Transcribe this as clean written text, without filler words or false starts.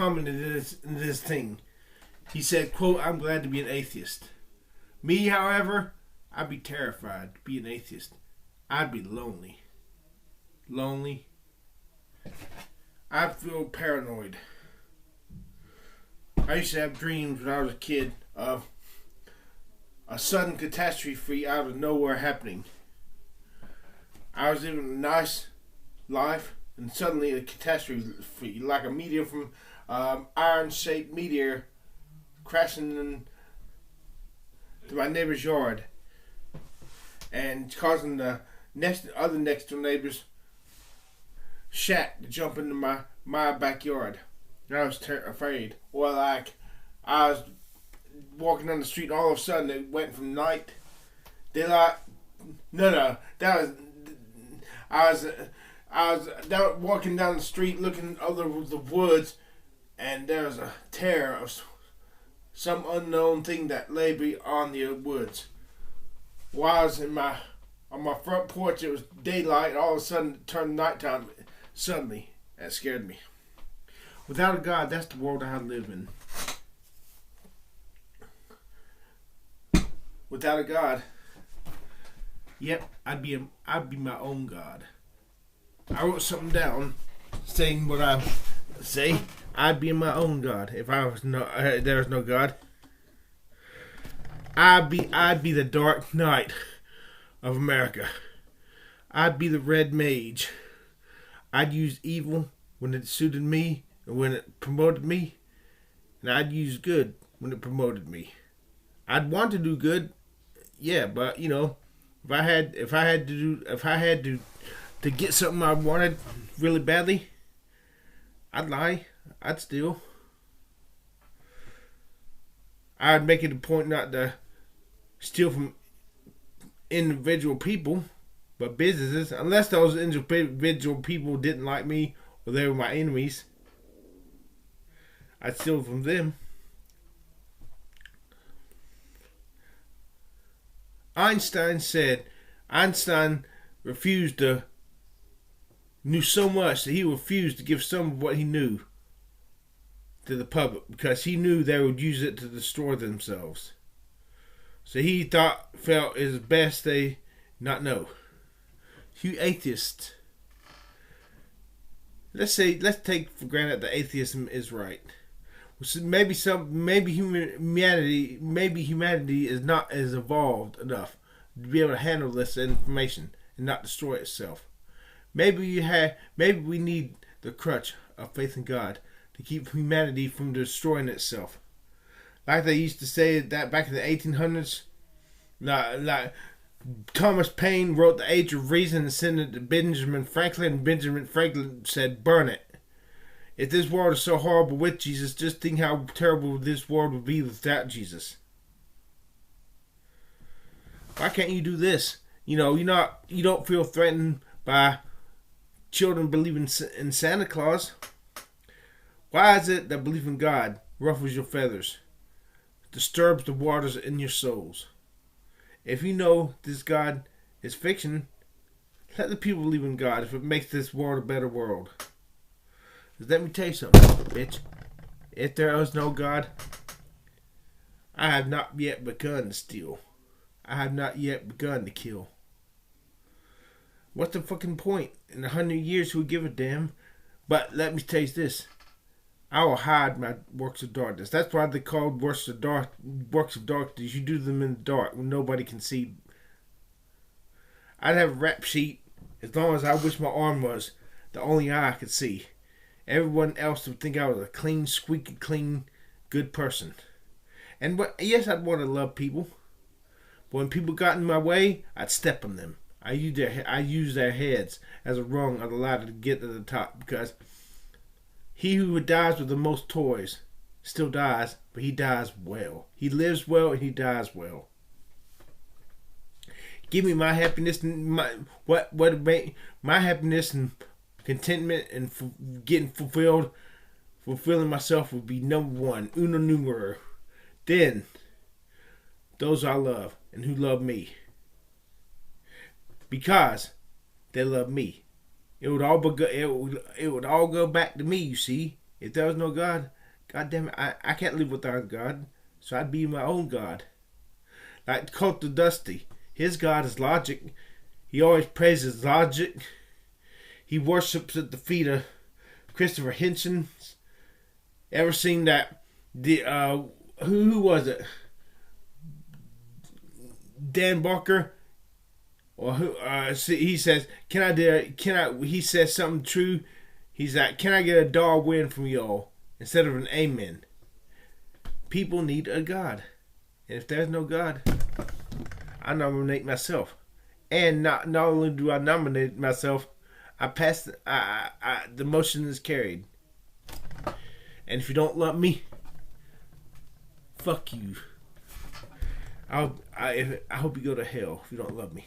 commented in this thing. He said, quote, "I'm glad to be an atheist." Me, however, I'd be terrified to be an atheist. I'd be lonely. Lonely. I'd feel paranoid. I used to have dreams when I was a kid of a sudden catastrophe out of nowhere happening. I was living a nice life, and suddenly a catastrophe, like a meteor from iron-shaped meteor, crashing into my neighbor's yard and causing the other next door neighbor's shack to jump into my backyard. And I was afraid. Well, like, I was walking down the street, and all of a sudden it went from night, daylight. No, that was I was walking down the street, looking over the woods, and there was a terror of some unknown thing that lay beyond the woods. While I was on my front porch, it was daylight, and all of a sudden it turned nighttime. Suddenly, that scared me. Without a God, that's the world I live in. Without a God, yep, I'd be my own God. I wrote something down saying what I say. I'd be my own God if there was no God. I'd be the Dark Knight of America. I'd be the Red Mage. I'd use evil when it suited me and when it promoted me, and I'd use good when it promoted me. I'd want to do good, yeah, but if I had to get something I wanted really badly, I'd lie. I'd steal. I'd make it a point not to steal from individual people, but businesses, unless those individual people didn't like me or they were my enemies. I'd steal from them. Einstein knew so much that he refused to give some of what he knew to the public because he knew they would use it to destroy themselves. So he felt it was best they not know. You atheists, let's take for granted that atheism is right. Maybe humanity is not as evolved enough to be able to handle this information and not destroy itself. Maybe we need the crutch of faith in God to keep humanity from destroying itself. Like they used to say that back in the 1800s, like Thomas Paine wrote The Age of Reason and sent it to Benjamin Franklin, and Benjamin Franklin said, "Burn it. If this world is so horrible with Jesus, just think how terrible this world would be without Jesus." Why can't you do this? You don't feel threatened by children believing in Santa Claus. Why is it that belief in God ruffles your feathers, disturbs the waters in your souls? If you know this God is fiction, let the people believe in God if it makes this world a better world. Let me tell you something, bitch. If there is no God, I have not yet begun to steal. I have not yet begun to kill. What's the fucking point? In 100 years, who'll give a damn? But let me tell you this. I will hide my works of darkness. That's why they're called works of darkness. You do them in the dark when nobody can see. I'd have a rap sheet as long as I wish my arm was the only eye I could see. Everyone else would think I was a clean, squeaky clean, good person. And yes, I'd want to love people. But when people got in my way, I'd step on them. I use their heads as a rung of the ladder to get to the top, because he who dies with the most toys still dies, but he dies well. He lives well and he dies well. Give me my happiness and my happiness and contentment and fulfilling myself would be number one, uno numero. Then those I love and who love me, because they love me. It would all go back to me, you see. If there was no God, God damn it, I can't live without God. So I'd be my own God. Like the cult of Dusty. His God is logic. He always praises logic. He worships at the feet of Christopher Hitchens. Ever seen that? Who was it? Dan Barker, or who? He says, "Can I? He says something true. He's like, "Can I get a Darwin from y'all instead of an amen?" People need a God, and if there's no God, I nominate myself. And not only do I nominate myself, I pass. The motion is carried. And if you don't love me, fuck you. I hope you go to hell if you don't love me.